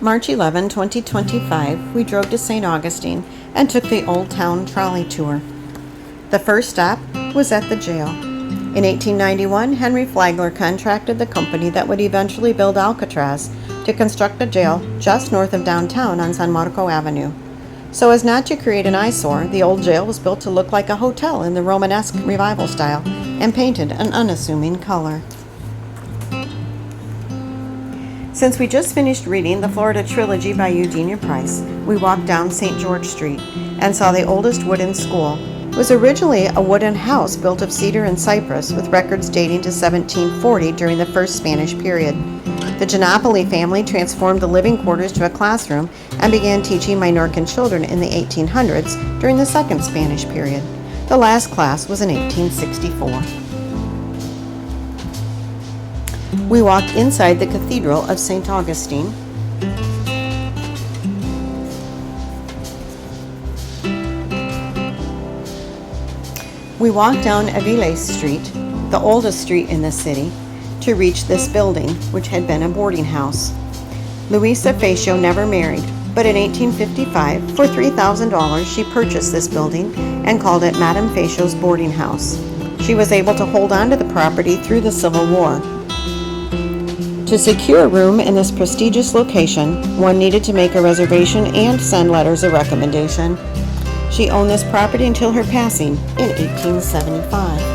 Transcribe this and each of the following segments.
March 11, 2025, we drove to St. Augustine and took the Old Town trolley tour. The first stop was at the jail. In 1891, Henry Flagler contracted the company that would eventually build Alcatraz to construct a jail just north of downtown on San Marco Avenue. So as not to create an eyesore, the old jail was built to look like a hotel in the Romanesque Revival style and painted an unassuming color. Since we just finished reading the Florida Trilogy by Eugenia Price, we walked down St. George Street and saw the oldest wooden school. It was originally a wooden house built of cedar and cypress with records dating to 1740 during the first Spanish period. The Ginopoli family transformed the living quarters to a classroom and began teaching Minorcan children in the 1800s during the second Spanish period. The last class was in 1864. We walked inside the Cathedral of St. Augustine. We walked down Aviles Street, the oldest street in the city, to reach this building, which had been a boarding house. Luisa Facio never married, but in 1855, for $3,000, she purchased this building and called it Madame Facio's boarding house. She was able to hold on to the property through the Civil War. To secure a room in this prestigious location, one needed to make a reservation and send letters of recommendation. She owned this property until her passing in 1875.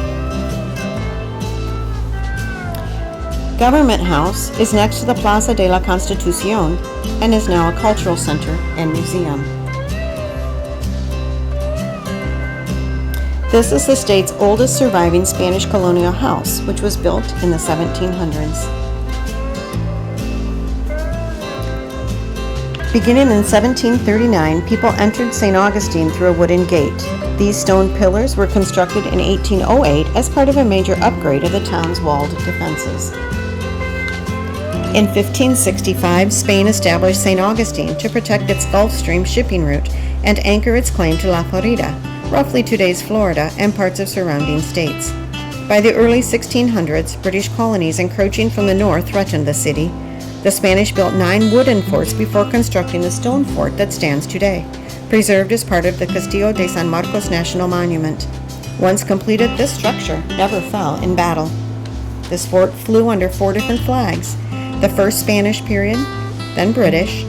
Government House is next to the Plaza de la Constitucion and is now a cultural center and museum. This is the state's oldest surviving Spanish colonial house, which was built in the 1700s. Beginning in 1739, people entered St. Augustine through a wooden gate. These stone pillars were constructed in 1808 as part of a major upgrade of the town's walled defenses. In 1565, Spain established St. Augustine to protect its Gulf Stream shipping route and anchor its claim to La Florida, roughly today's Florida and parts of surrounding states. By the early 1600s, British colonies encroaching from the north threatened the city. The Spanish built 9 wooden forts before constructing the stone fort that stands today, preserved as part of the Castillo de San Marcos National Monument. Once completed, this structure never fell in battle. This fort flew under 4 different flags: the first Spanish period, then British,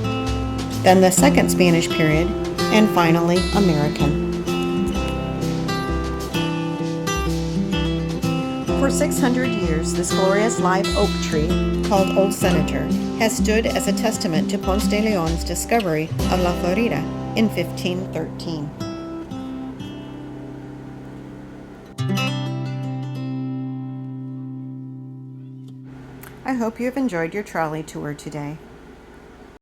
then the second Spanish period, and finally American. For 600 years, this glorious live oak tree, called Old Senator, has stood as a testament to Ponce de Leon's discovery of La Florida in 1513. I hope you have enjoyed your trolley tour today.